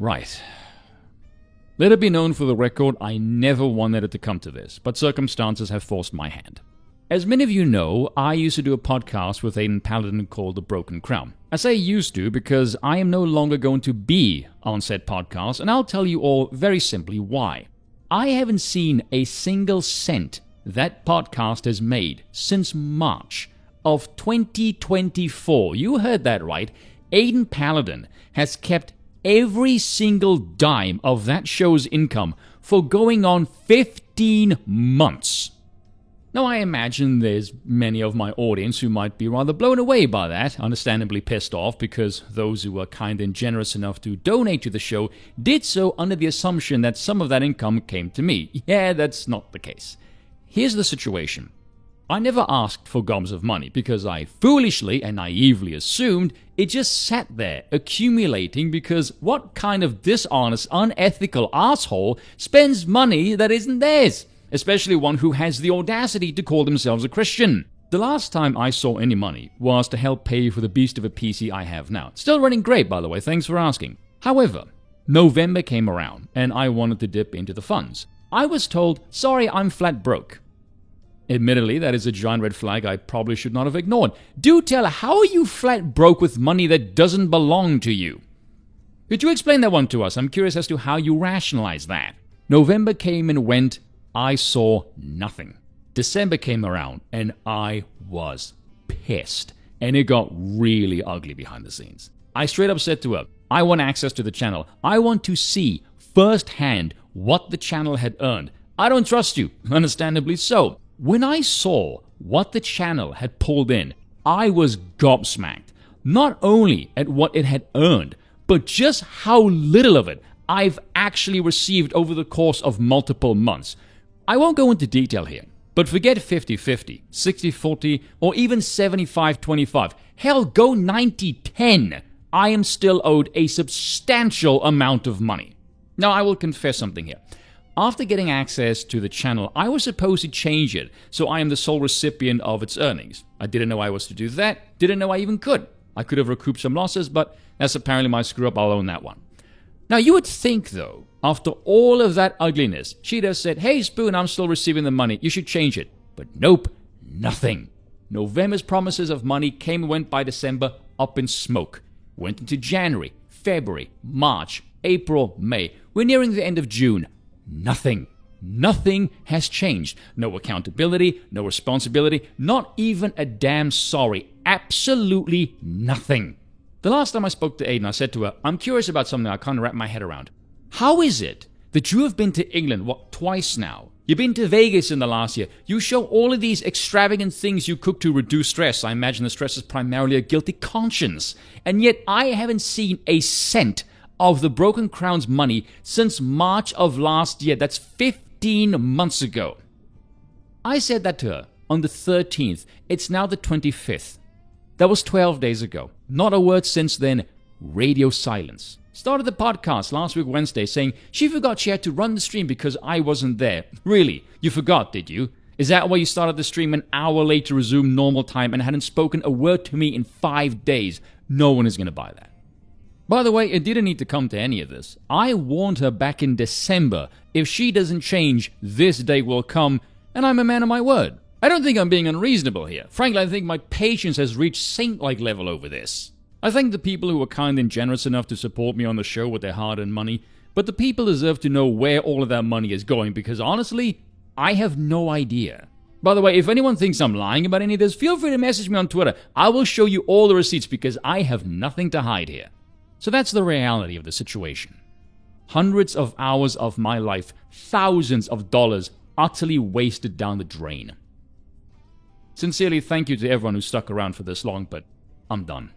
Right. Let it be known for the record, I never wanted it to come to this, but circumstances have forced my hand. As many of you know, I used to do a podcast with Aiden Paladin called The Broken Crown. I say used to because I am no longer going to be on said podcast, and I'll tell you all very simply why. I haven't seen a single cent that podcast has made since March of 2024. You heard that right. Aiden Paladin has kept every single dime of that show's income for going on 15 months. Now, I imagine there's many of my audience who might be rather blown away by that, understandably pissed off because those who were kind and generous enough to donate to the show did so under the assumption that some of that income came to me. Yeah, that's not the case. Here's the situation. I never asked for gobs of money because I foolishly and naively assumed it just sat there accumulating because what kind of dishonest, unethical asshole spends money that isn't theirs? Especially one who has the audacity to call themselves a Christian. The last time I saw any money was to help pay for the beast of a PC I have now. It's still running great, by the way, thanks for asking. However, November came around and I wanted to dip into the funds. I was told, sorry, I'm flat broke. Admittedly, that is a giant red flag I probably should not have ignored. Do tell, how are you flat broke with money that doesn't belong to you? Could you explain that one to us? I'm curious as to how you rationalize that. November came and went. I saw nothing. December came around and I was pissed. And it got really ugly behind the scenes. I straight up said to her, I want access to the channel. I want to see firsthand what the channel had earned. I don't trust you, understandably so. When I saw what the channel had pulled in, I was gobsmacked. Not only at what it had earned, but just how little of it I've actually received over the course of multiple months. I won't go into detail here, but forget 50-50, 60-40, or even 75-25. Hell, go 90-10. I am still owed a substantial amount of money. Now, I will confess something here. After getting access to the channel, I was supposed to change it, so I am the sole recipient of its earnings. I didn't know I was to do that, didn't know I even could. I could have recouped some losses, but that's apparently my screw-up, I'll own that one. Now, you would think, though, after all of that ugliness, she'd have said, hey, Spoon, I'm still receiving the money. You should change it. But nope, nothing. November's promises of money came and went by December up in smoke. Went into January, February, March, April, May. We're nearing the end of June. Nothing. Nothing has changed. No accountability, no responsibility, not even a damn sorry. Absolutely nothing. The last time I spoke to Aiden, I said to her, I'm curious about something I can't wrap my head around. How is it that you have been to England, twice now? You've been to Vegas in the last year. You show all of these extravagant things you cook to reduce stress. I imagine the stress is primarily a guilty conscience. And yet I haven't seen a cent of the Broken Crown's money since March of last year. That's 15 months ago. I said that to her on the 13th. It's now the 25th. That was 12 days ago. Not a word since then. Radio silence. Started the podcast last week Wednesday saying she forgot she had to run the stream because I wasn't there. Really? You forgot, did you? Is that why you started the stream an hour late to resume normal time and hadn't spoken a word to me in 5 days? No one is going to buy that. By the way, it didn't need to come to any of this. I warned her back in December, if she doesn't change, this day will come, and I'm a man of my word. I don't think I'm being unreasonable here. Frankly, I think my patience has reached saint-like level over this. I thank the people who were kind and generous enough to support me on the show with their hard-earned money, but the people deserve to know where all of that money is going because honestly, I have no idea. By the way, if anyone thinks I'm lying about any of this, feel free to message me on Twitter. I will show you all the receipts because I have nothing to hide here. So that's the reality of the situation. Hundreds of hours of my life, thousands of dollars utterly wasted down the drain. Sincerely, thank you to everyone who stuck around for this long, but I'm done.